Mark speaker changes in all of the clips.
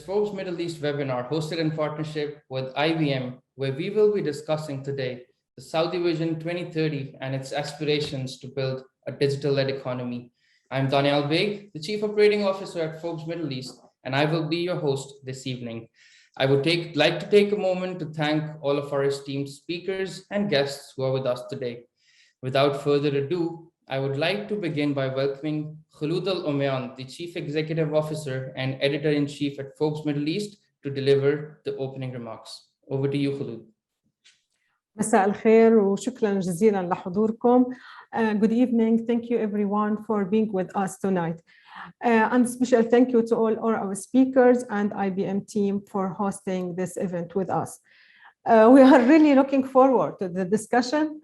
Speaker 1: Forbes Middle East webinar hosted in partnership with IBM, where we will be discussing today the Saudi Vision 2030 and its aspirations to build a digital-led economy. I'm Daniel Beg, the Chief Operating Officer at Forbes Middle East, and I will be your host this evening. I would like to take a moment to thank all of our esteemed speakers and guests who are with us today. Without further ado, I would like to begin by welcoming Khuloud Omian, the Chief Executive Officer and Editor-in-Chief at Forbes Middle East, to deliver the opening remarks. Over to you, Khuloud.
Speaker 2: مساء الخير وشكرا جزيلا لحضوركم. Good evening. Thank you everyone for being with us tonight. And special thank you to all our speakers and IBM team for hosting this event with us. We are really looking forward to the discussion.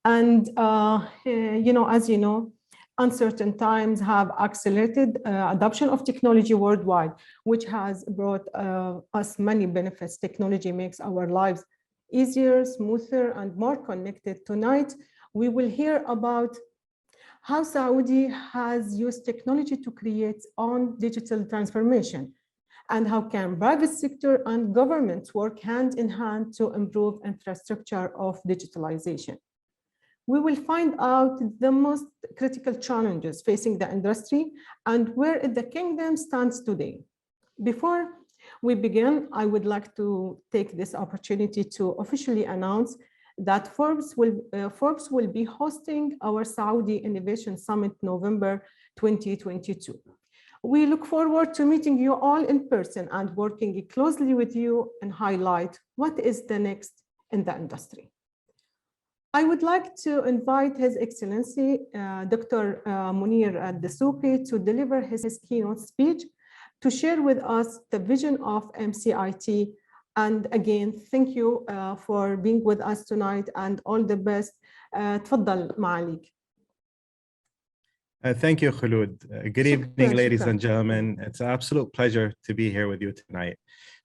Speaker 2: And, as you know, uncertain times have accelerated adoption of technology worldwide, which has brought us many benefits. Technology makes our lives easier, smoother, and more connected. Tonight, we will hear about how Saudi has used technology to create its own digital transformation, and how can private sector and governments work hand in hand to improve infrastructure of digitalization. We will find out the most critical challenges facing the industry and where the kingdom stands today. Before we begin, I would like to take this opportunity to officially announce that Forbes will be hosting our Saudi Innovation Summit November 2022. We look forward to meeting you all in person and working closely with you and highlight what is the next in the industry. I would like to invite His Excellency, Dr. Munir Eldesouki, to deliver his keynote speech to share with us the vision of MCIT. And again, thank you for being with us tonight and all the best. تفضل معاليك.
Speaker 3: Thank you, Khuloud. Good evening, ladies and gentlemen. It's an absolute pleasure to be here with you tonight.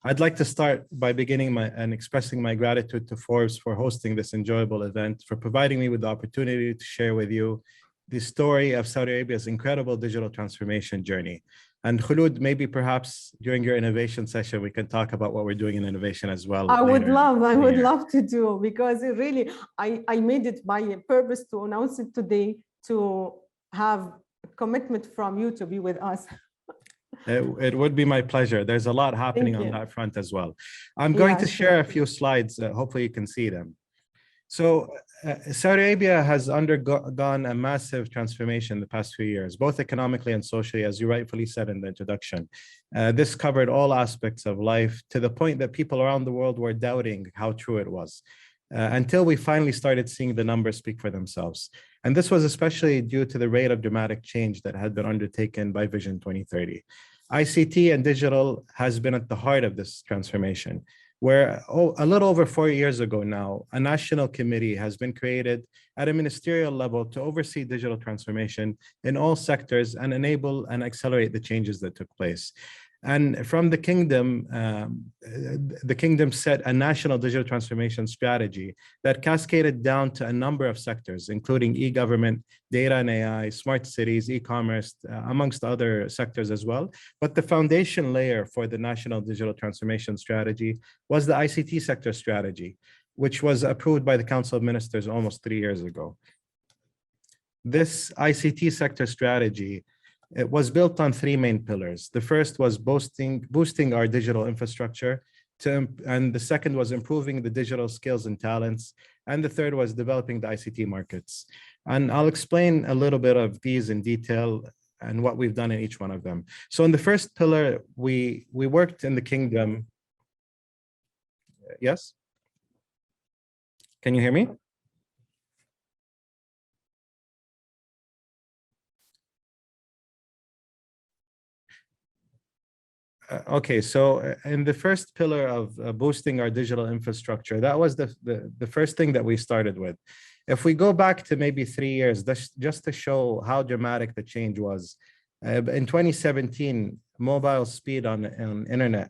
Speaker 3: I'd like to start by beginning and expressing my gratitude to Forbes for hosting this enjoyable event, for providing me with the opportunity to share with you the story of Saudi Arabia's incredible digital transformation journey. And Khuloud, maybe perhaps during your innovation session, we can talk about what we're doing in innovation as well.
Speaker 2: I would love to do, because really, I made it by purpose to announce it today, to have a commitment from you to be with us.
Speaker 3: It would be my pleasure. There's a lot happening on that front as well. I'm going to share a few slides. Hopefully you can see them. So Saudi Arabia has undergone a massive transformation the past few years, both economically and socially, as you rightfully said in the introduction. This covered all aspects of life, to the point that people around the world were doubting how true it was, until we finally started seeing the numbers speak for themselves. And this was especially due to the rate of dramatic change that had been undertaken by Vision 2030. ICT and digital has been at the heart of this transformation, where a little over 4 years ago now, a national committee has been created at a ministerial level to oversee digital transformation in all sectors and enable and accelerate the changes that took place. And from the kingdom set a national digital transformation strategy that cascaded down to a number of sectors, including e-government, data and AI, smart cities, e-commerce, amongst other sectors as well. But the foundation layer for the national digital transformation strategy was the ICT sector strategy, which was approved by the Council of Ministers almost 3 years ago. This ICT sector strategy, it was built on 3 main pillars. The first was boosting our digital infrastructure, and the second was improving the digital skills and talents, and the third was developing the ICT markets. And I'll explain a little bit of these in detail and what we've done in each one of them. So in the first pillar, we worked in the kingdom. Yes? Can you hear me? Okay, so in the first pillar of boosting our digital infrastructure, that was the first thing that we started with. If we go back to maybe 3 years, just to show how dramatic the change was, in 2017, mobile speed on internet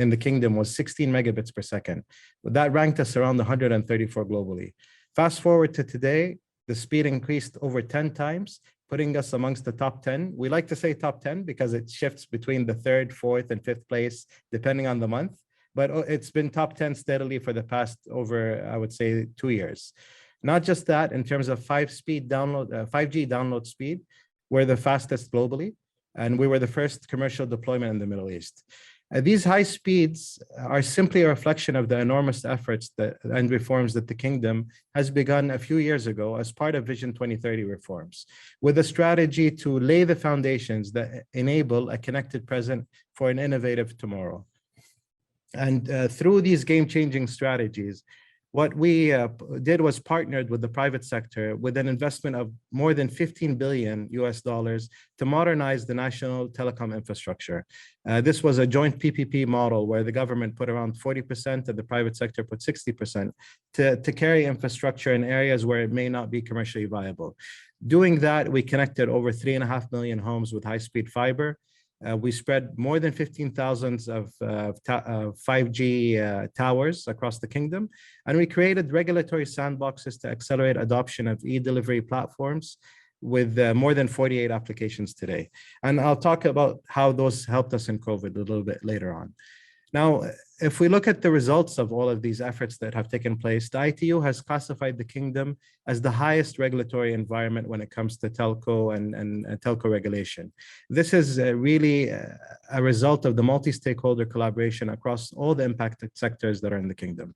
Speaker 3: in the kingdom was 16 megabits per second. That ranked us around 134 globally. Fast forward to today, The speed increased over 10 times, putting us amongst the top 10. We like to say top 10 because it shifts between the third, fourth, and fifth place, depending on the month. But it's been top 10 steadily for the past over, I would say, 2 years. Not just that, in terms of 5G download speed, we're the fastest globally, and we were the first commercial deployment in the Middle East. These high speeds are simply a reflection of the enormous efforts and reforms that the kingdom has begun a few years ago as part of Vision 2030 reforms, with a strategy to lay the foundations that enable a connected present for an innovative tomorrow. And through these game-changing strategies, what we did was partnered with the private sector with an investment of more than $15 billion to modernize the national telecom infrastructure. This was a joint PPP model where the government put around 40% and the private sector put 60% to carry infrastructure in areas where it may not be commercially viable. Doing that, we connected over 3.5 million homes with high-speed fiber. We spread more than 15,000 of 5G towers across the kingdom, and we created regulatory sandboxes to accelerate adoption of e-delivery platforms with more than 48 applications today. And I'll talk about how those helped us in COVID a little bit later on. Now, if we look at the results of all of these efforts that have taken place, the ITU has classified the kingdom as the highest regulatory environment when it comes to telco and telco regulation. This is really a result of the multi-stakeholder collaboration across all the impacted sectors that are in the kingdom.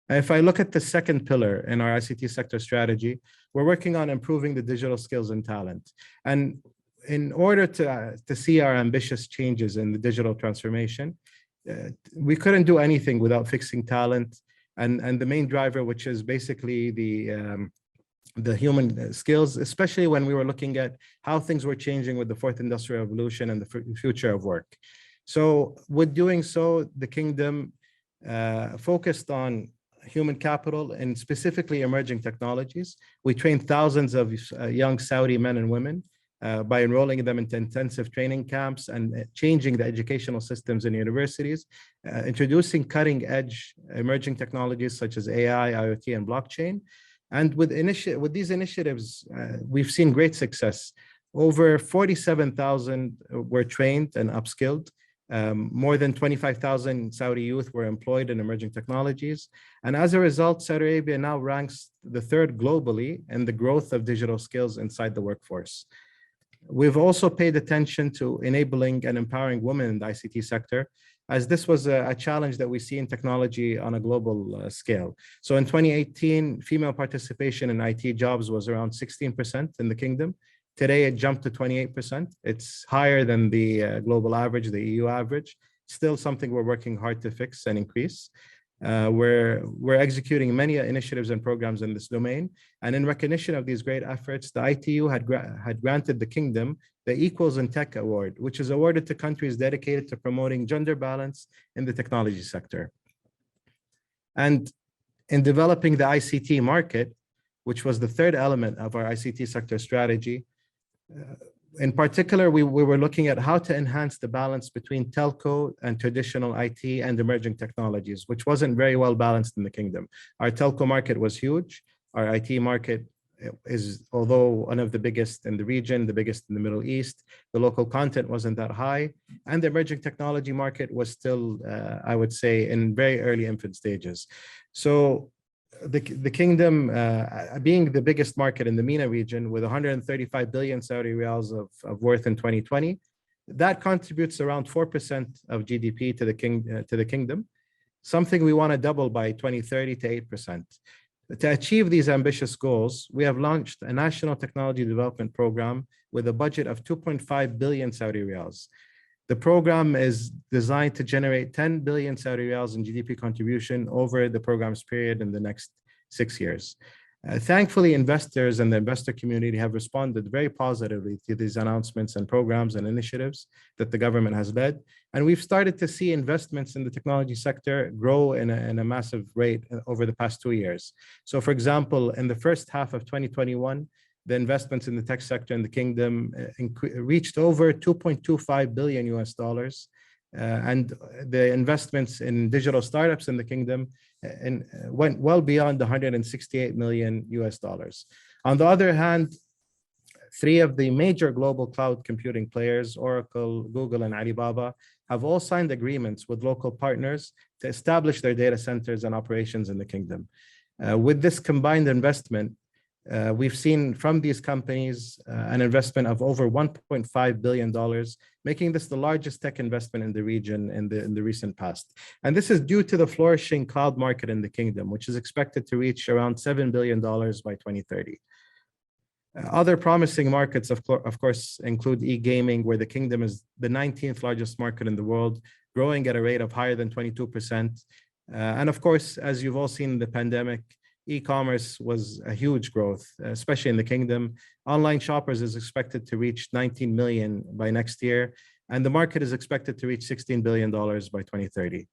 Speaker 3: If I look at the second pillar in our ICT sector strategy, we're working on improving the digital skills and talent. And in order to see our ambitious changes in the digital transformation, we couldn't do anything without fixing talent and the main driver, which is basically the human skills, especially when we were looking at how things were changing with the fourth industrial revolution and the future of work. So with doing so, the kingdom focused on human capital and specifically emerging technologies. We trained thousands of young Saudi men and women by enrolling them into intensive training camps and changing the educational systems in universities, introducing cutting-edge emerging technologies such as AI, IoT, and blockchain. And with these initiatives, we've seen great success. Over 47,000 were trained and upskilled. More than 25,000 Saudi youth were employed in emerging technologies. And as a result, Saudi Arabia now ranks the third globally in the growth of digital skills inside the workforce. We've also paid attention to enabling and empowering women in the ICT sector, as this was a challenge that we see in technology on a global scale. So in 2018, female participation in IT jobs was around 16% in the kingdom. Today, it jumped to 28%. It's higher than the global average, the EU average. Still something we're working hard to fix and increase. We're executing many initiatives and programs in this domain. And in recognition of these great efforts, the ITU had granted the kingdom the Equals in Tech Award, which is awarded to countries dedicated to promoting gender balance in the technology sector. And in developing the ICT market, which was the third element of our ICT sector strategy, in particular, we were looking at how to enhance the balance between telco and traditional IT and emerging technologies, which wasn't very well balanced in the kingdom. Our telco market was huge. Our IT market is, although one of the biggest in the region, the biggest in the Middle East, the local content wasn't that high. And the emerging technology market was still, I would say, in very early infant stages. So the kingdom, being the biggest market in the MENA region with 135 billion Saudi riyals of worth in 2020, that contributes around 4% of GDP to the kingdom, something we want to double by 2030 to 8%. To achieve these ambitious goals, we have launched a national technology development program with a budget of 2.5 billion Saudi riyals. The program is designed to generate 10 billion Saudi riyals in GDP contribution over the program's period in the next 6 years. Thankfully, investors and the investor community have responded very positively to these announcements and programs and initiatives that the government has led. And we've started to see investments in the technology sector grow in a massive rate over the past 2 years. So for example, in the first half of 2021, the investments in the tech sector in the kingdom reached over $2.25 billion and the investments in digital startups in the kingdom went well beyond $168 million. On the other hand, three of the major global cloud computing players, Oracle, Google, and Alibaba, have all signed agreements with local partners to establish their data centers and operations in the kingdom. With this combined investment, we've seen from these companies an investment of over $1.5 billion, making this the largest tech investment in the region in the recent past. And this is due to the flourishing cloud market in the kingdom, which is expected to reach around $7 billion by 2030. Other promising markets, of course, include e-gaming, where the kingdom is the 19th largest market in the world, growing at a rate of higher than 22%. And of course, as you've all seen in the pandemic, e-commerce was a huge growth, especially in the kingdom. Online shoppers is expected to reach 19 million by next year, and the market is expected to reach $16 billion by 2030.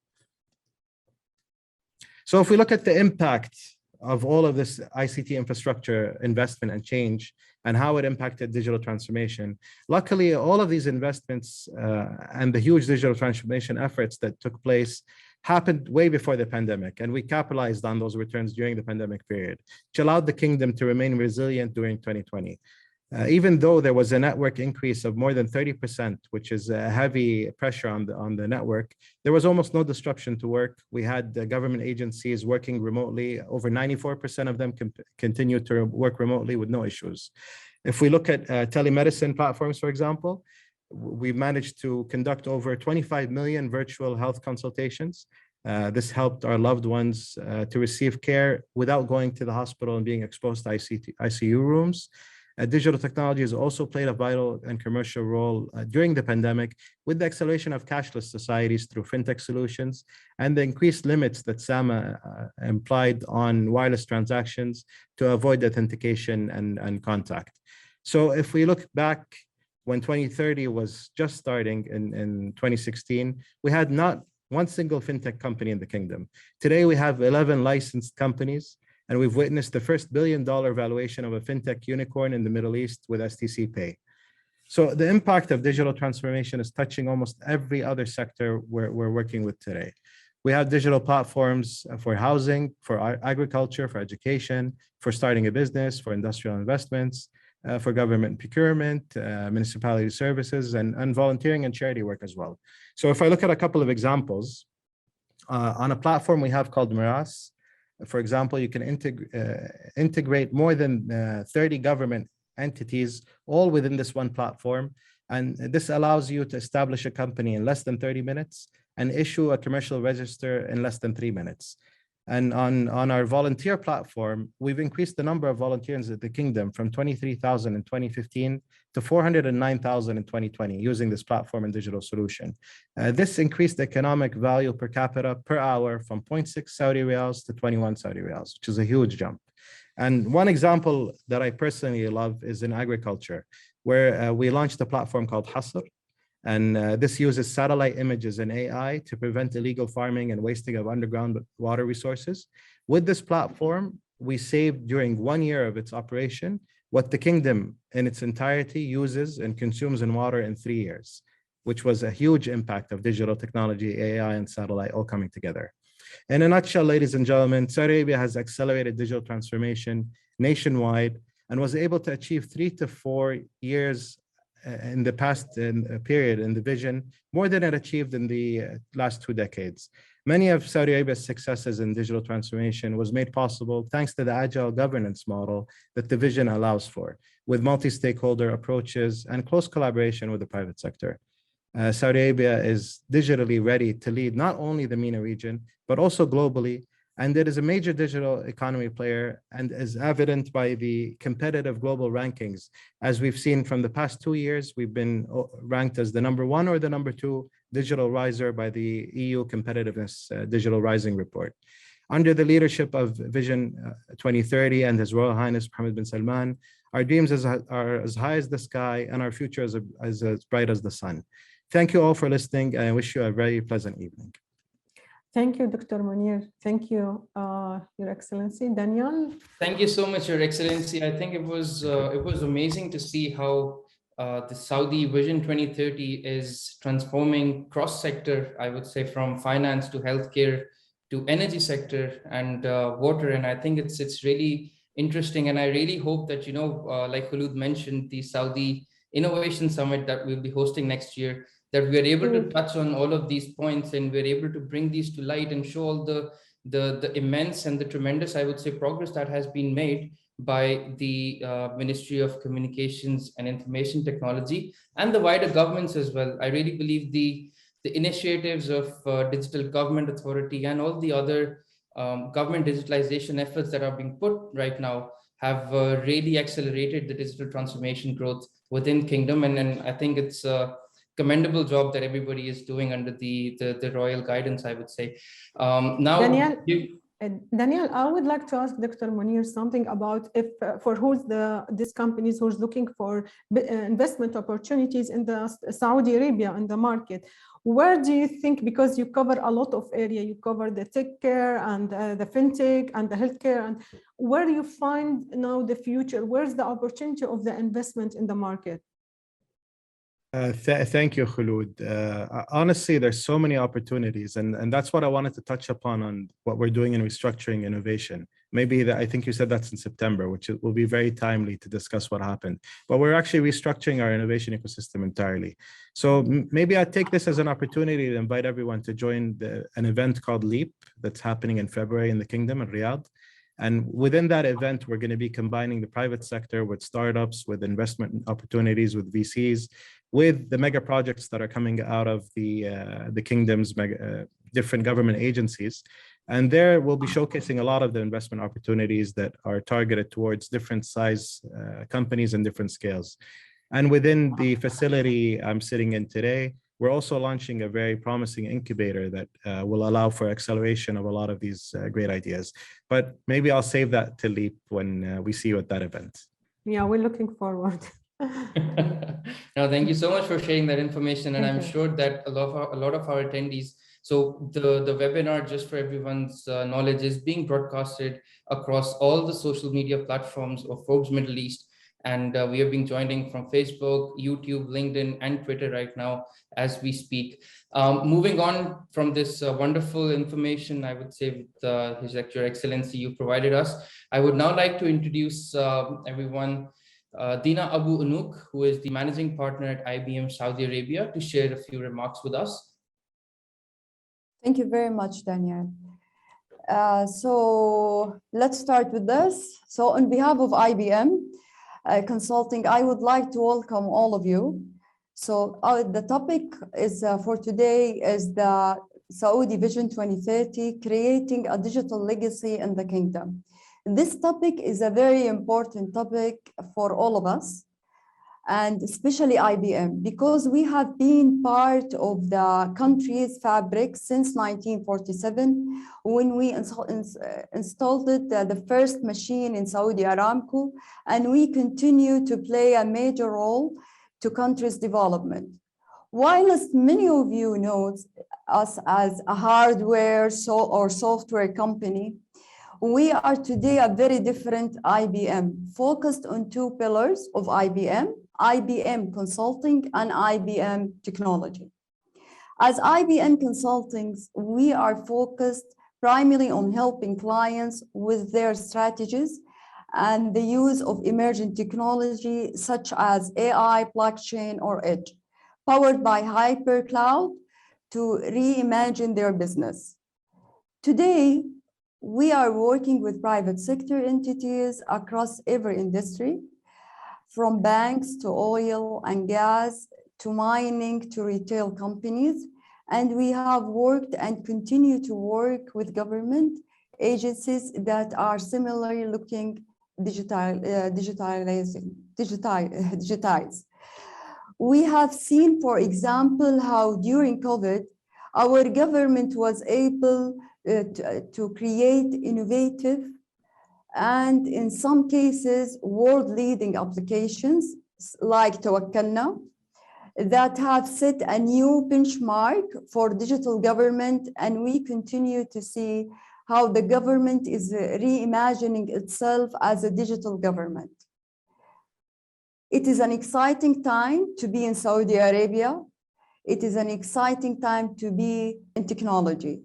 Speaker 3: So if we look at the impact of all of this ICT infrastructure investment and change and how it impacted digital transformation, luckily, all of these investments and the huge digital transformation efforts that took place happened way before the pandemic, and we capitalized on those returns during the pandemic period, which allowed the kingdom to remain resilient during 2020. Even though there was a network increase of more than 30%, which is a heavy pressure on the network, there was almost no disruption to work. We had the government agencies working remotely. Over 94% of them continued to work remotely with no issues. If we look at telemedicine platforms, for example, we managed to conduct over 25 million virtual health consultations. This helped our loved ones to receive care without going to the hospital and being exposed to ICU rooms. Digital technology has also played a vital and commercial role during the pandemic with the acceleration of cashless societies through fintech solutions and the increased limits that SAMA implied on wireless transactions to avoid authentication and contact. So if we look back when 2030 was just starting in 2016, we had not one single fintech company in the kingdom. Today, we have 11 licensed companies, and we've witnessed the first billion-dollar valuation of a fintech unicorn in the Middle East with STC Pay. So the impact of digital transformation is touching almost every other sector we're working with today. We have digital platforms for housing, for agriculture, for education, for starting a business, for industrial investments, for government procurement, municipality services, and volunteering and charity work as well. So if I look at a couple of examples, on a platform we have called Miras, for example, you can integrate more than 30 government entities all within this one platform. And this allows you to establish a company in less than 30 minutes and issue a commercial register in less than 3 minutes. And on our volunteer platform, we've increased the number of volunteers at the kingdom from 23,000 in 2015 to 409,000 in 2020 using this platform and digital solution. This increased economic value per capita per hour from 0.6 Saudi riyals to 21 Saudi riyals, which is a huge jump. And one example that I personally love is in agriculture, where we launched a platform called Hasr. And this uses satellite images and AI to prevent illegal farming and wasting of underground water resources. With this platform, we saved during 1 year of its operation what the kingdom in its entirety uses and consumes in water in 3 years, which was a huge impact of digital technology, AI, and satellite all coming together. In a nutshell, ladies and gentlemen, Saudi Arabia has accelerated digital transformation nationwide and was able to achieve 3 to 4 years in the past period in the vision, more than it achieved in the last 2 decades. Many of Saudi Arabia's successes in digital transformation was made possible thanks to the agile governance model that the vision allows for, with multi-stakeholder approaches and close collaboration with the private sector. Saudi Arabia is digitally ready to lead not only the MENA region, but also globally. And it is a major digital economy player and is evident by the competitive global rankings. As we've seen from the past 2 years, we've been ranked as the #1 or the #2 digital riser by the EU Competitiveness Digital Rising Report. Under the leadership of Vision 2030 and His Royal Highness Mohammed bin Salman, our dreams are as high as the sky and our future is as bright as the sun. Thank you all for listening, and I wish you a very pleasant evening.
Speaker 2: Thank you, Dr. Munir. Thank you, Your Excellency. Daniel?
Speaker 1: Thank you so much, Your Excellency. I think it was amazing to see how the Saudi Vision 2030 is transforming cross-sector, I would say, from finance to healthcare to energy sector and water. And I think it's really interesting. And I really hope that, like Khuloud mentioned, the Saudi Innovation Summit that we'll be hosting next year, that we're able to touch on all of these points and we're able to bring these to light and show all the immense and the tremendous, I would say, progress that has been made by the Ministry of Communications and Information Technology and the wider governments as well. I really believe the initiatives of Digital Government Authority and all the other government digitalization efforts that are being put right now have really accelerated the digital transformation growth within Kingdom. And I think it's a commendable job that everybody is doing under the royal guidance, I would say. Now,
Speaker 2: Daniel, I would like to ask Dr. Munir something about if for these companies who's looking for investment opportunities in the Saudi Arabia in the market. Where do you think, because you cover a lot of area, you cover the tech care and the fintech and the healthcare, and where do you find now the future? Where's the opportunity of the investment in the market?
Speaker 3: Thank you, Khuloud. Honestly, there's so many opportunities, and that's what I wanted to touch upon on what we're doing in restructuring innovation. Maybe I think you said that's in September, which will be very timely to discuss what happened. But we're actually restructuring our innovation ecosystem entirely. So maybe I take this as an opportunity to invite everyone to join an event called LEAP that's happening in February in the Kingdom in Riyadh. And within that event, we're going to be combining the private sector with startups, with investment opportunities, with VCs, with the mega projects that are coming out of the Kingdom's different government agencies. And there we'll be showcasing a lot of the investment opportunities that are targeted towards different size companies and different scales. And within the facility I'm sitting in today, we're also launching a very promising incubator that will allow for acceleration of a lot of these great ideas. But maybe I'll save that to LEAP when we see you at that event.
Speaker 2: Yeah, we're looking forward.
Speaker 1: No, thank you so much for sharing that information. And I'm sure that a lot of our attendees, so the webinar, just for everyone's knowledge, is being broadcasted across all the social media platforms of Forbes Middle East. And we are being joining from Facebook, YouTube, LinkedIn, and Twitter right now as we speak. Moving on from this wonderful information, I would say with Your Excellency you provided us, I would now like to introduce everyone, Dina Abu Onoq, who is the managing partner at IBM Saudi Arabia, to share a few remarks with us.
Speaker 4: Thank you very much, Daniel. So let's start with this. So on behalf of IBM Consulting, I would like to welcome all of you. So the topic is for today is the Saudi Vision 2030, creating a digital legacy in the kingdom. This topic is a very important topic for all of us, and especially IBM, because we have been part of the country's fabric since 1947, when we installed the first machine in Saudi Aramco, and we continue to play a major role to country's development. Whilst many of you know us as a hardware or software company, we are today a very different IBM, focused on two pillars of IBM Consulting and IBM Technology. As IBM Consulting, we are focused primarily on helping clients with their strategies and the use of emerging technology such as AI, blockchain, or edge, powered by hypercloud to reimagine their business. Today, we are working with private sector entities across every industry, from banks to oil and gas, to mining, to retail companies. And we have worked and continue to work with government agencies that are similarly looking digitized. We have seen, for example, how during COVID, our government was able to create innovative and in some cases world-leading applications like Tawakkalna that have set a new benchmark for digital government, and we continue to see how the government is reimagining itself as a digital government. It is an exciting time to be in Saudi Arabia. It is an exciting time to be in technology.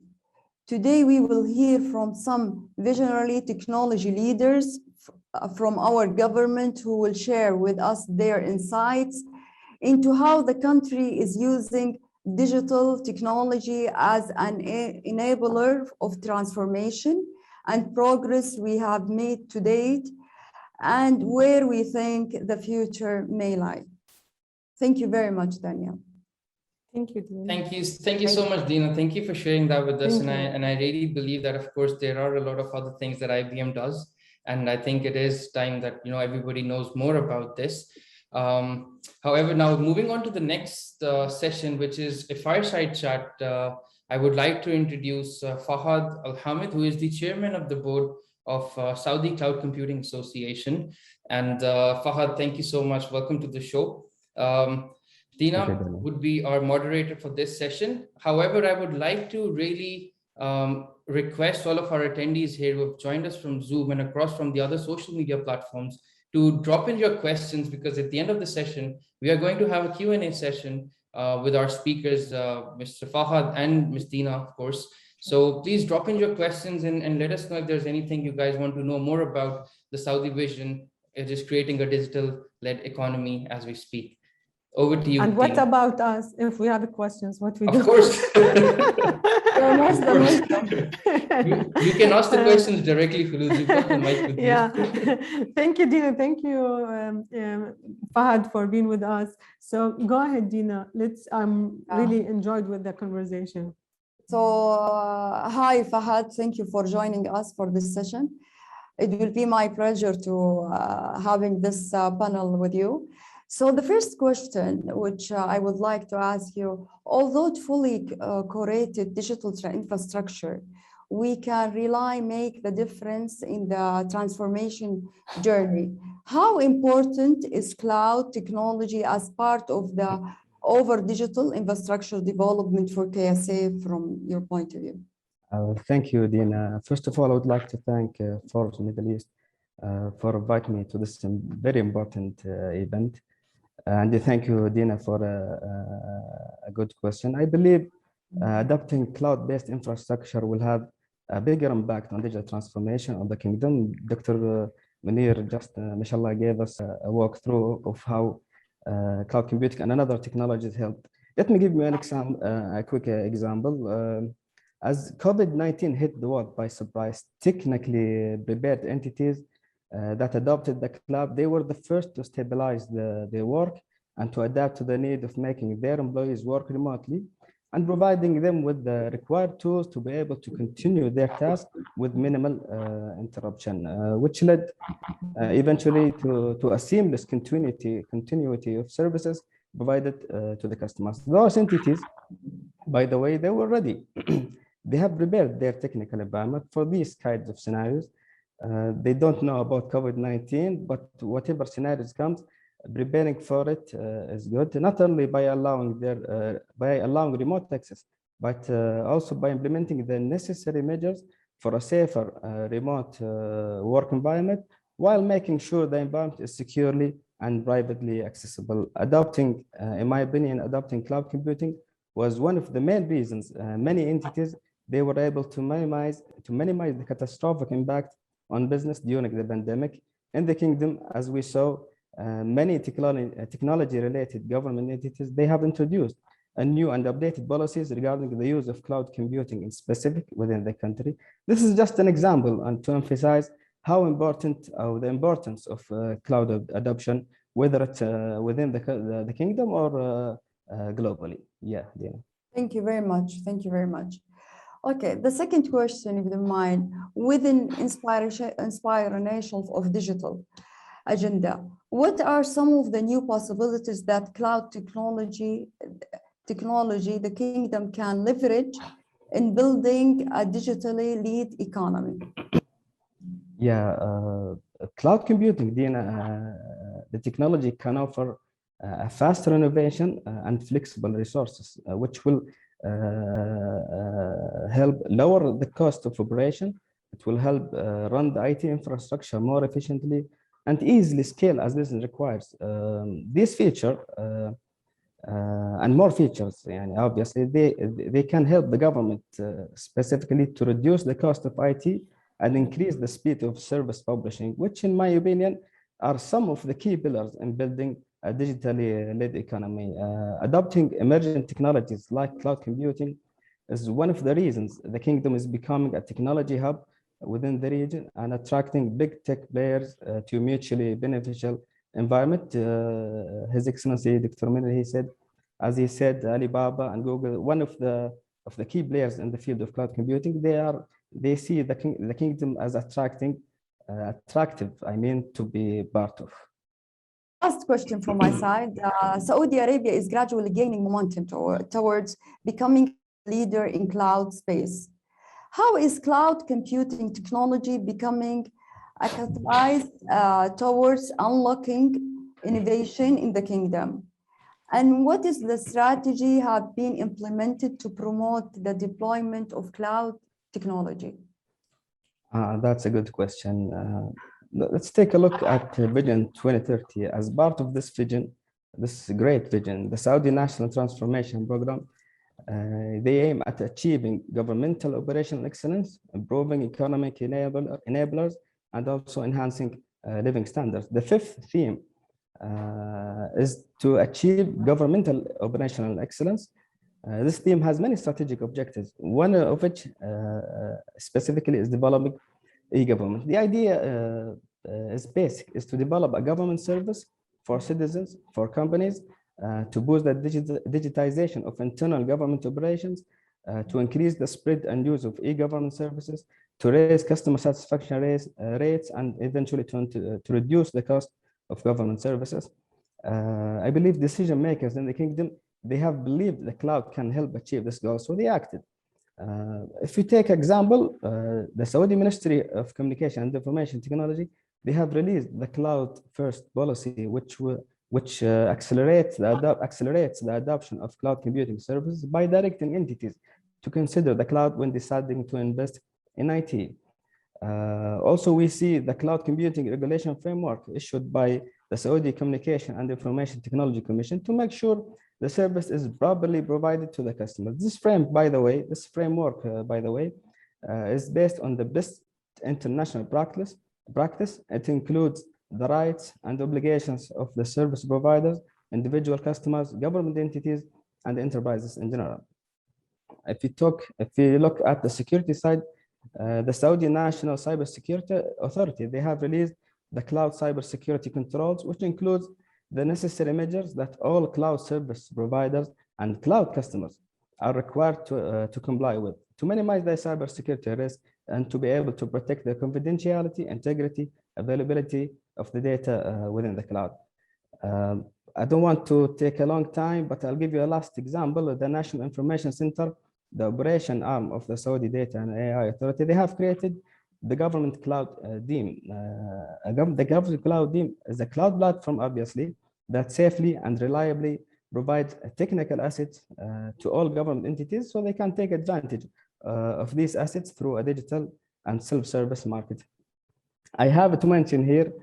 Speaker 4: Today, we will hear from some visionary technology leaders from our government who will share with us their insights into how the country is using digital technology as an enabler of transformation and progress we have made to date, and where we think the future may lie. Thank you very much, Daniel.
Speaker 2: Thank you, Dina.
Speaker 1: Thank you so much, Dina. Thank you for sharing that with us. And I really believe that, of course, there are a lot of other things that IBM does. And I think it is time that everybody knows more about this. However, now moving on to the next session, which is a fireside chat, I would like to introduce Fahad Alhamed, who is the chairman of the board of Saudi Cloud Computing Association. And Fahad, thank you so much. Welcome to the show. Dina would be our moderator for this session. However, I would like to really request all of our attendees here who have joined us from Zoom and across from the other social media platforms to drop in your questions, because at the end of the session, we are going to have a Q&A session with our speakers, Mr. Fahad and Ms. Dina, of course. So please drop in your questions and let us know if there's anything you guys want to know more about the Saudi vision. It is creating a digital-led economy as we speak. Over to you,
Speaker 2: And what
Speaker 1: Dina.
Speaker 2: about us? If we have questions, what we do?
Speaker 1: Of course. You can ask the questions directly, Khuloud. You've got the mic with
Speaker 2: you. Thank you, Dina. Thank you, Fahad, for being with us. So go ahead, Dina. I'm really enjoyed with the conversation.
Speaker 4: So hi, Fahad. Thank you for joining us for this session. It will be my pleasure to having this panel with you. So the first question, which I would like to ask you, although fully curated digital infrastructure, we can make the difference in the transformation journey. How important is cloud technology as part of the digital infrastructure development for KSA from your point of view?
Speaker 5: Thank you, Dina. First of all, I would like to thank Forbes Middle East for inviting me to this very important event. And thank you, Dina, for a good question. I believe adopting cloud-based infrastructure will have a bigger impact on digital transformation of the kingdom. Dr. Munir just, mashallah, gave us a walkthrough of how cloud computing and another technologies help. Let me give you an example, a quick example. As COVID-19 hit the world by surprise, technically prepared entities that adopted the cloud, they were the first to stabilize their work and to adapt to the need of making their employees work remotely and providing them with the required tools to be able to continue their task with minimal interruption, which led eventually to a seamless continuity of services provided to the customers. Those entities, by the way, they were ready. They have prepared their technical environment for these kinds of scenarios. They don't know about COVID-19, but whatever scenarios comes, preparing for it is good. Not only by allowing remote access, but also by implementing the necessary measures for a safer remote work environment, while making sure the environment is securely and privately accessible. In my opinion, adopting cloud computing was one of the main reasons many entities, they were able to minimize the catastrophic impact on business during the pandemic. In the kingdom, as we saw, many technology-related government entities, they have introduced a new and updated policies regarding the use of cloud computing in specific within the country. This is just an example and to emphasize how important or the importance of cloud adoption, whether it's within the kingdom or globally. Yeah, Dina.
Speaker 4: Thank you very much. Thank you very much. Okay, the second question, if you don't mind, within inspiration of digital agenda, what are some of the new possibilities that cloud technology the kingdom can leverage in building a digitally lead economy?
Speaker 5: Yeah, cloud computing, Dina, the technology can offer a faster innovation and flexible resources, which will help lower the cost of operation. It will help run the IT infrastructure more efficiently and easily scale as business requires. This feature and more features. And obviously, they can help the government specifically to reduce the cost of IT and increase the speed of service publishing, which, in my opinion, are some of the key pillars in building a digitally led economy. Adopting emerging technologies like cloud computing is one of the reasons the kingdom is becoming a technology hub within the region and attracting big tech players to mutually beneficial environment. His Excellency Dr. Munir, he said, Alibaba and Google, one of the key players in the field of cloud computing, they see the kingdom as attractive, to be part of.
Speaker 4: Last question from my side. Saudi Arabia is gradually gaining momentum towards becoming a leader in cloud space. How is cloud computing technology becoming a catalyst towards unlocking innovation in the kingdom? And what is the strategy have been implemented to promote the deployment of cloud technology?
Speaker 5: That's a good question. Let's take a look at Vision 2030. As part of this vision, this great vision, the Saudi National Transformation Program, they aim at achieving governmental operational excellence, improving economic enablers, and also enhancing living standards. The fifth theme is to achieve governmental operational excellence. This theme has many strategic objectives, one of which specifically is developing e-government. The idea is basic, is to develop a government service for citizens, for companies, to boost the digitization of internal government operations, to increase the spread and use of e-government services, to raise customer satisfaction rates, and eventually to reduce the cost of government services. I believe decision makers in the kingdom, they have believed the cloud can help achieve this goal, so they acted. If you take example, the Saudi Ministry of Communication and Information Technology, they have released the cloud first policy, which accelerates the adoption of cloud computing services by directing entities to consider the cloud when deciding to invest in IT. Also, we see the cloud computing regulation framework issued by the Saudi Communication and Information Technology Commission to make sure the service is properly provided to the customer. This framework, by the way, is based on the best international practice. It includes the rights and obligations of the service providers, individual customers, government entities, and enterprises in general. If you look at the security side, the Saudi National Cybersecurity Authority, they have released the cloud cybersecurity controls, which includes the necessary measures that all cloud service providers and cloud customers are required to comply with to minimize their cybersecurity risk and to be able to protect the confidentiality, integrity, availability of the data within the cloud. I don't want to take a long time, but I'll give you a last example. The National Information Center, the operation arm of the Saudi Data and AI Authority, they have created the government cloud DEEM. The government cloud DEEM is a cloud platform, obviously, that safely and reliably provides technical assets to all government entities so they can take advantage of these assets through a digital and self-service market. I have to mention here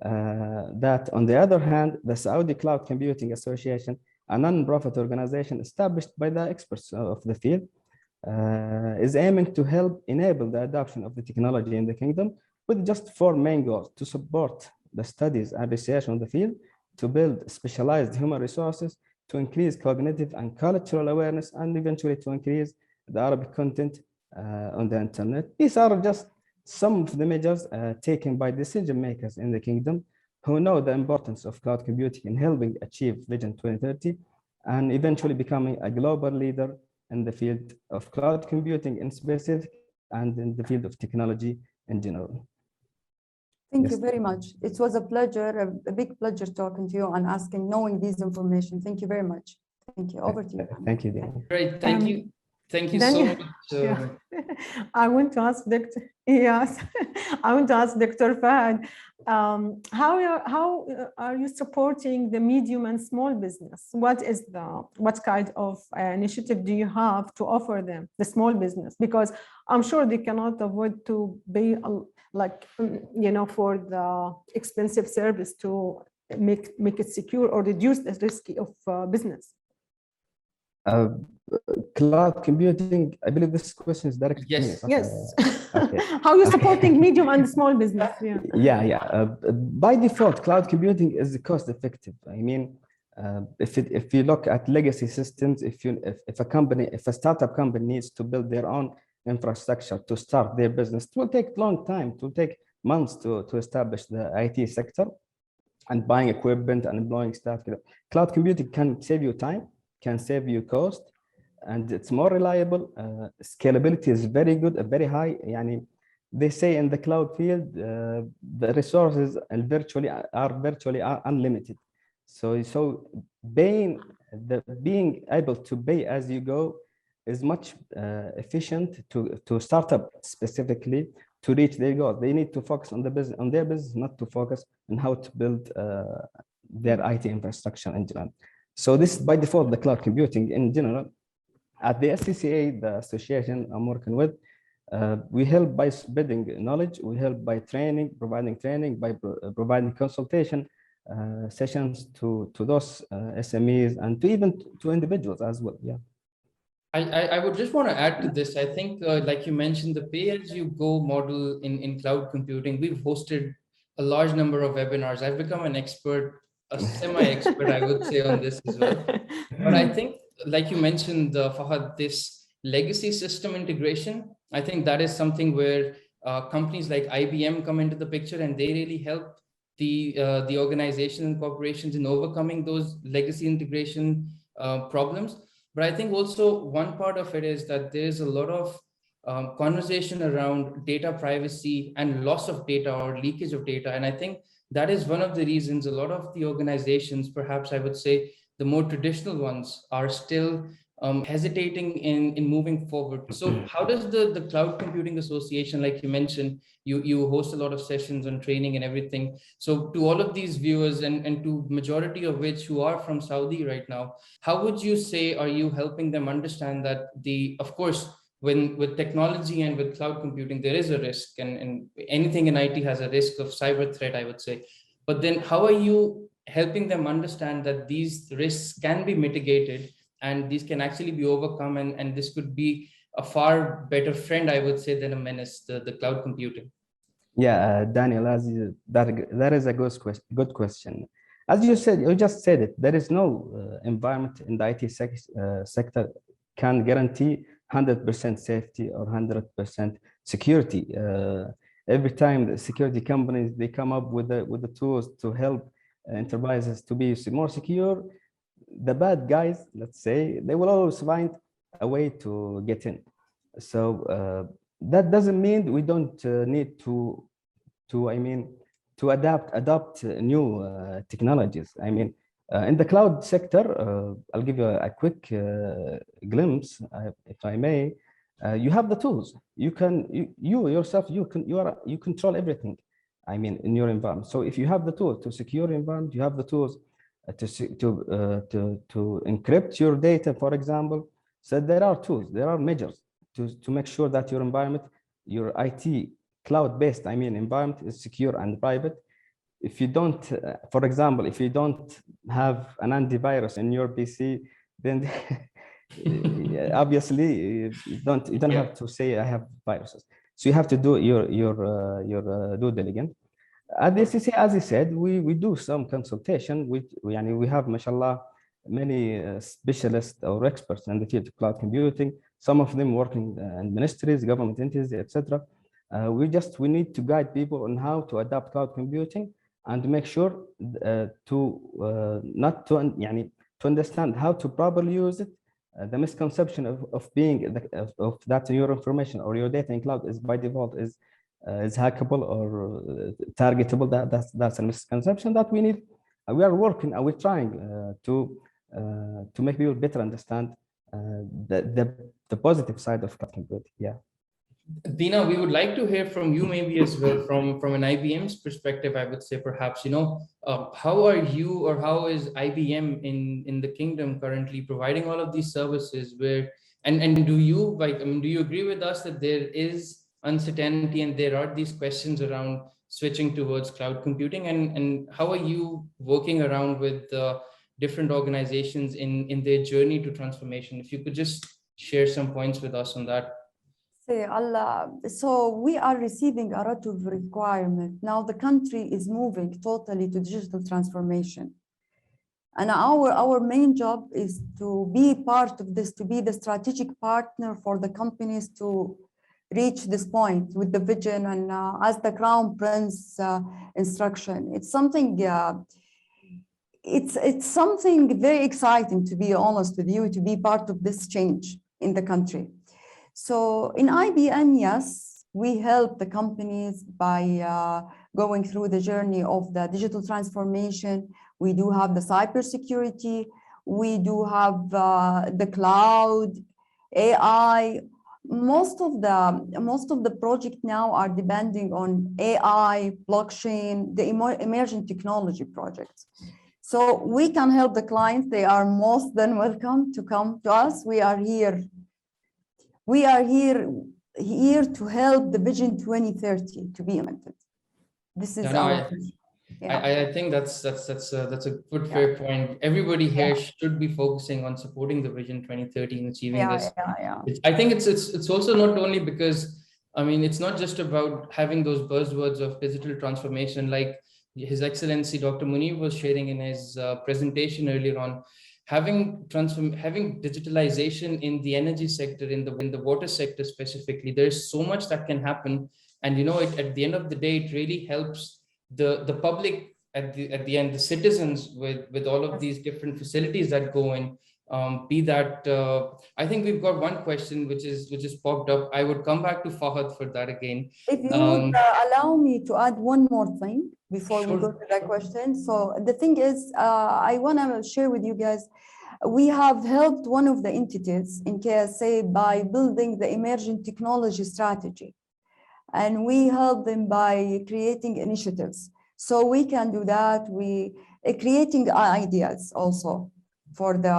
Speaker 5: that on the other hand, the Saudi Cloud Computing Association, a non-profit organization established by the experts of the field, is aiming to help enable the adoption of the technology in the kingdom with just 4 main goals: to support the studies and research on the field, to build specialized human resources, to increase cognitive and cultural awareness, and eventually to increase the Arabic content on the internet. These are just some of the measures taken by decision makers in the kingdom who know the importance of cloud computing in helping achieve Vision 2030 and eventually becoming a global leader in the field of cloud computing in specific and in the field of technology in general.
Speaker 4: Thank you very much. It was a pleasure, a big pleasure talking to you and knowing these information. Thank you very much. Thank you. Over to you.
Speaker 5: Thank you, Dina.
Speaker 1: Great. Thank you. Thank you so much.
Speaker 2: Yeah. I want to ask Dr. Yes, I want to ask Dr. Fahad, how are you supporting the medium and small business? What kind of initiative do you have to offer them, the small business? Because I'm sure they cannot avoid to pay, for the expensive service to make it secure or reduce the risk of business.
Speaker 5: Cloud computing, I believe this question is directed to me.
Speaker 1: Yes.
Speaker 2: Yes.
Speaker 5: Okay.
Speaker 2: How are you supporting medium and small business? Yeah.
Speaker 5: Yeah. By default, cloud computing is cost effective. I mean, if you look at legacy systems, if a startup company needs to build their own infrastructure to start their business, it will take a long time. It will take months to establish the IT sector and buying equipment and employing staff. Cloud computing can save you time, can save you cost, and it's more reliable. Scalability is very good, very high. Yani, they say in the cloud field, the resources are virtually unlimited. So being able to pay as you go is much efficient to startup specifically to reach their goals. They need to focus on their business, not to focus on how to build their IT infrastructure in general. So this is by default the cloud computing in general. At the SCCA, the association I'm working with, we help by spreading knowledge, we help by providing training, by providing consultation sessions to those SMEs and to even to individuals as well. Yeah.
Speaker 1: I would just want to add to this. I think, like you mentioned, the pay-as-you-go model in cloud computing, we've hosted a large number of webinars. I've become an expert, a semi-expert, I would say, on this as well. But I think, like you mentioned, Fahad, this legacy system integration, I think that is something where companies like IBM come into the picture, and they really help the organizations and corporations in overcoming those legacy integration problems. But I think also one part of it is that there's a lot of conversation around data privacy and loss of data or leakage of data. And I think that is one of the reasons a lot of the organizations, perhaps I would say the more traditional ones, are still hesitating in moving forward. So how does the Cloud Computing Association, like you mentioned, you host a lot of sessions on training and everything. So to all of these viewers and to majority of which who are from Saudi right now, how would you say, are you helping them understand that of course, with technology and with cloud computing, there is a risk, and anything in IT has a risk of cyber threat, I would say. But then how are you helping them understand that these risks can be mitigated and these can actually be overcome, and this could be a far better friend, I would say, than a menace, the cloud computing?
Speaker 5: Yeah, Daniel, that is a good question. As you just said it, there is no environment in the IT sector can guarantee 100% safety or 100% security. Every time the security companies, they come up with the tools to help enterprises to be more secure, the bad guys, let's say, they will always find a way to get in. So that doesn't mean we don't need to adopt new technologies. I mean, in the cloud sector, I'll give you a quick glimpse, if I may. You have the tools. You control everything. I mean, in your environment. So if you have the tools to secure your environment, you have the tools to encrypt your data, for example. So there are tools, there are measures to make sure that your environment, your IT cloud-based, environment is secure and private. If you don't, for example, if you don't have an antivirus in your PC, then obviously you don't have to say I have viruses. So you have to do your due diligence. At the SCCA, as I said, we do some consultation. We have, mashallah, many specialists or experts in the field of cloud computing. Some of them working in ministries, government entities, etc. We need to guide people on how to adapt cloud computing and make sure to understand how to properly use it. The misconception of that your information or your data in cloud is by default is hackable or targetable. That's a misconception that we are working and we're trying to make people better understand the positive side of cloud computing. Yeah.
Speaker 1: Dina, we would like to hear from you maybe as well, from an IBM's perspective, I would say, perhaps, how are you, or how is IBM in the kingdom currently providing all of these services and do you agree with us that there is uncertainty and there are these questions around switching towards cloud computing, and how are you working around with different organizations in their journey to transformation. If you could just share some points with us on that.
Speaker 4: So we are receiving a lot of requirement. Now the country is moving totally to digital transformation. And our main job is to be part of this, to be the strategic partner for the companies to reach this point with the vision and as the Crown Prince instruction. It's something, it's something very exciting, to be honest with you, to be part of this change in the country. So in IBM, yes, we help the companies by going through the journey of the digital transformation. We do have the cybersecurity. We do have the cloud, AI. Most of the project now are depending on AI, blockchain, the emerging technology projects. So we can help the clients. They are most than welcome to come to us. We are here. We are here to help the Vision 2030 to be implemented. This is
Speaker 1: I think that's a good fair point. Everybody here should be focusing on supporting the Vision 2030 and achieving this. I think it's also not only because, I mean, it's not just about having those buzzwords of digital transformation, like His Excellency Dr. Munir was sharing in his presentation earlier on. Having digitalization in the energy sector, in the water sector specifically, there's so much that can happen, and at the end of the day, it really helps the public at the end, the citizens with all of these different facilities that go in. I think we've got one question which is popped up. I would come back to Fahad for that again.
Speaker 4: If you would allow me to add one more thing before we go to that question. So the thing is, I want to share with you guys, we have helped one of the entities in KSA by building the emerging technology strategy. And we help them by creating initiatives. So we can do that. We creating ideas also for the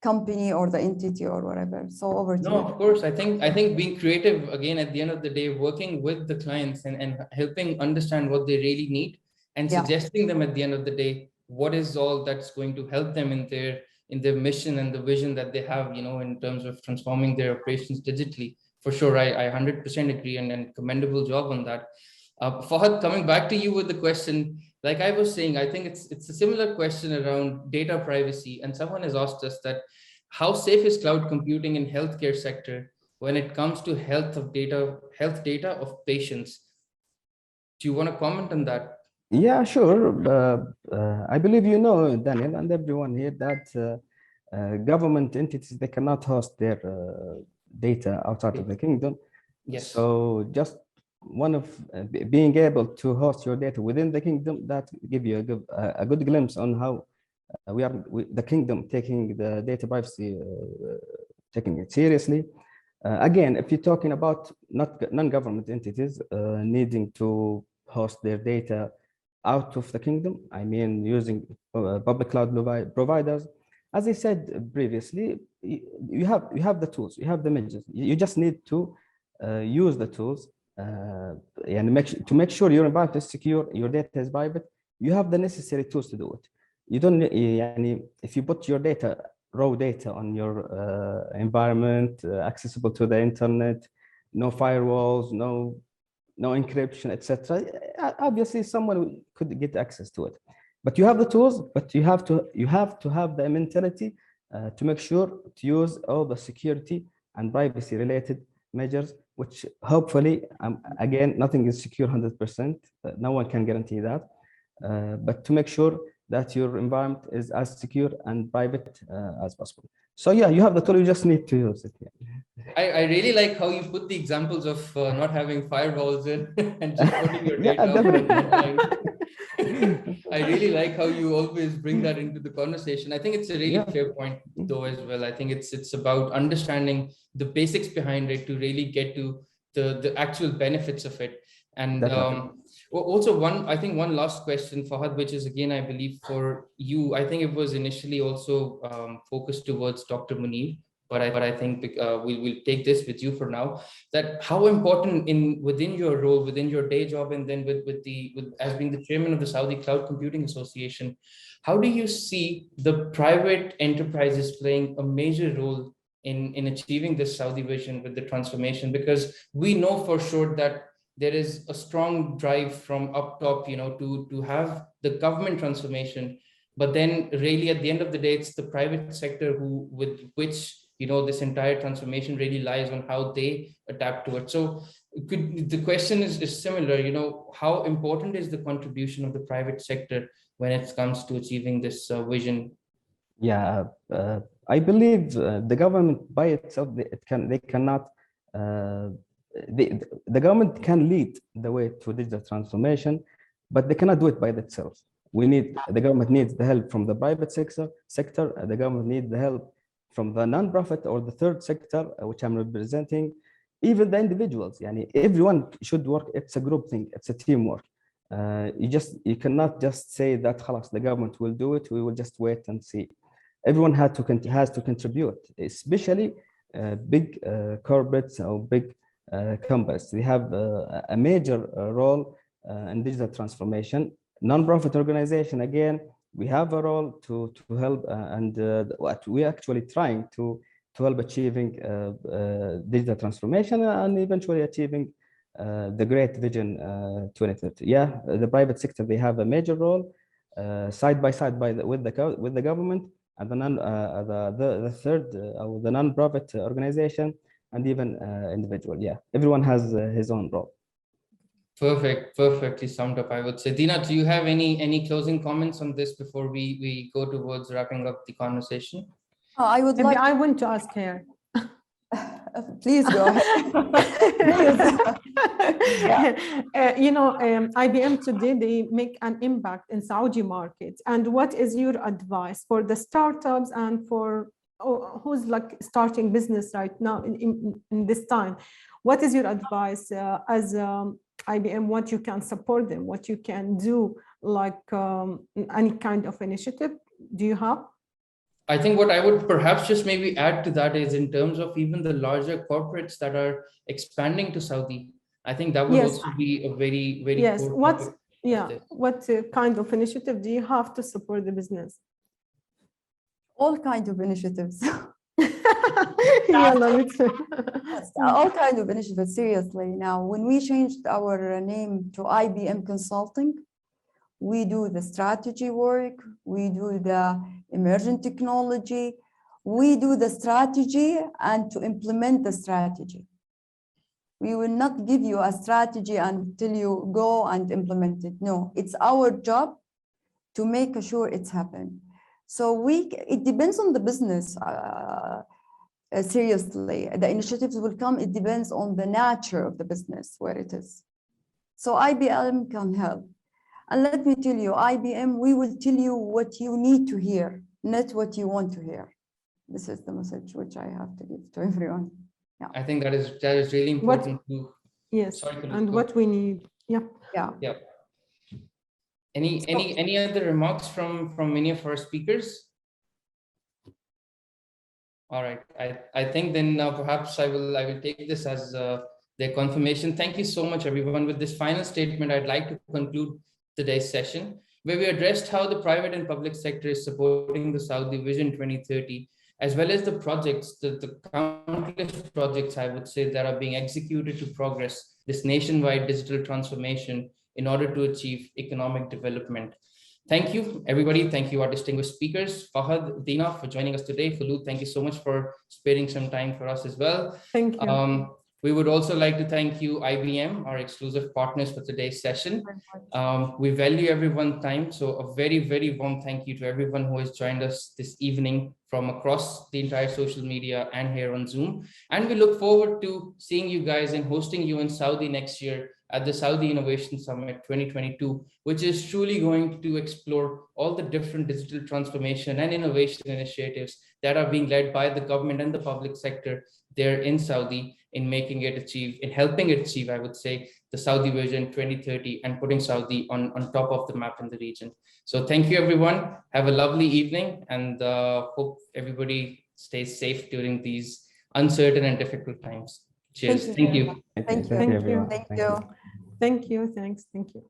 Speaker 4: company or the entity or whatever. So over to you.
Speaker 1: No, of course. I think being creative, again, at the end of the day, working with the clients and helping understand what they really need and suggesting them at the end of the day, what is all that's going to help them in their mission and the vision that they have, in terms of transforming their operations digitally. For sure, I 100% agree, and commendable job on that. Fahad, coming back to you with the question, like I was saying, I think it's a similar question around data privacy, and someone has asked us that how safe is cloud computing in healthcare sector when it comes to health data of patients? Do you want to comment on that?
Speaker 5: Yeah, sure. I believe Daniel, and everyone here, that government entities, they cannot host their data outside of the kingdom.
Speaker 1: Yes.
Speaker 5: So just one of being able to host your data within the kingdom, that give you a good glimpse on how the kingdom taking the data privacy, taking it seriously. Again, if you're talking about non-government entities needing to host their data out of the kingdom, I mean using public cloud providers, as I said previously, you have the tools, you have the measures. You just need to use the tools and to make sure your environment is secure, your data is private. You have the necessary tools to do it. You don't, if you put your data, raw data on your environment, accessible to the internet, no firewalls, no encryption, etc. Obviously, someone could get access to it. But you have the tools, but you have to have the mentality to make sure to use all the security and privacy related measures, which hopefully, again, nothing is secure 100%. No one can guarantee that. But to make sure that your environment is as secure and private as possible. So yeah, you have the tool, you just need to use it. Yeah.
Speaker 1: I really like how you put the examples of not having firewalls in and just putting your data online. I really like how you always bring that into the conversation. I think it's a really fair point though as well. I think it's about understanding the basics behind it to really get to the actual benefits of it. And also one last question, Fahad, which is again, I believe for you, I think it was initially also focused towards Dr. Munir. but I think we'll take this with you for now. That how important within your role, within your day job, and then with as being the chairman of the Saudi Cloud Computing Association, how do you see the private enterprises playing a major role in achieving this Saudi vision with the transformation? Because we know for sure that there is a strong drive from up top, to have the government transformation, but then really at the end of the day, it's the private sector with which this entire transformation really lies on how they adapt to it. So the question is similar, how important is the contribution of the private sector when it comes to achieving this vision?
Speaker 5: Yeah, I believe the government by itself, the government can lead the way to digital transformation, but they cannot do it by itself. The government needs the help from the private sector. The government needs the help from the non-profit or the third sector, which I'm representing, even the individuals. Everyone should work. It's a group thing. It's a teamwork. You cannot just say that the government will do it. We will just wait and see. Everyone has to contribute, especially big corporates or big companies. They have a major role in digital transformation. Non-profit organization, again, we have a role to help, and what we're actually trying to help achieving digital transformation and eventually achieving the great vision 2030. Yeah, the private sector, they have a major role side by side with the government, and the third the non-profit organization, and even individual. Yeah, everyone has his own role.
Speaker 1: Perfectly summed up, I would say. Dina, do you have any closing comments on this before we go towards wrapping up the conversation?
Speaker 2: I want to ask her.
Speaker 4: Please go ahead.
Speaker 2: IBM today, they make an impact in Saudi markets. And what is your advice for the startups and for who's starting business right now in this time? What is your advice as IBM, what you can support them, what you can do, any kind of initiative do you have?
Speaker 1: I think what I would perhaps just maybe add to that is in terms of even the larger corporates that are expanding to Saudi, I think that would also be a very, very
Speaker 2: what kind of initiative do you have to support the business?
Speaker 4: All kinds of initiatives.
Speaker 2: All
Speaker 4: kinds of initiatives, seriously. Now, when we changed our name to IBM Consulting, we do the strategy work, we do the emerging technology, we do the strategy and to implement the strategy. We will not give you a strategy until you go and implement it. No, it's our job to make sure it's happening. So it depends on the business. Seriously, the initiatives will come. It depends on the nature of the business, where it is. So IBM can help. And let me tell you, IBM, we will tell you what you need to hear, not what you want to hear. This is the message which I have to give to everyone. Yeah.
Speaker 1: I think that is really important.
Speaker 2: Yes, and what we need. Yeah.
Speaker 1: Any other remarks from any of our speakers? All right, I think then perhaps I will take this as their confirmation. Thank you so much, everyone. With this final statement, I'd like to conclude today's session, where we addressed how the private and public sector is supporting the Saudi Vision 2030, as well as the projects, the countless projects, I would say, that are being executed to progress this nationwide digital transformation in order to achieve economic development. Thank you, everybody. Thank you, our distinguished speakers. Fahad, Dina, for joining us today. Khuloud, thank you so much for sparing some time for us as well.
Speaker 2: Thank you.
Speaker 1: We would also like to thank you, IBM, our exclusive partners for today's session. We value everyone's time. So a very, very warm thank you to everyone who has joined us this evening from across the entire social media and here on Zoom. And we look forward to seeing you guys and hosting you in Saudi next year at the Saudi Innovation Summit 2022, which is truly going to explore all the different digital transformation and innovation initiatives that are being led by the government and the public sector there in Saudi, in helping it achieve, I would say, the Saudi Vision 2030 and putting Saudi on top of the map in the region. So thank you, everyone. Have a lovely evening, and hope everybody stay safe during these uncertain and difficult times. Cheers. Thank you.
Speaker 4: Thank you.
Speaker 5: Thank you, everyone.
Speaker 4: Thank you.
Speaker 2: Thank you. Thanks. Thank you.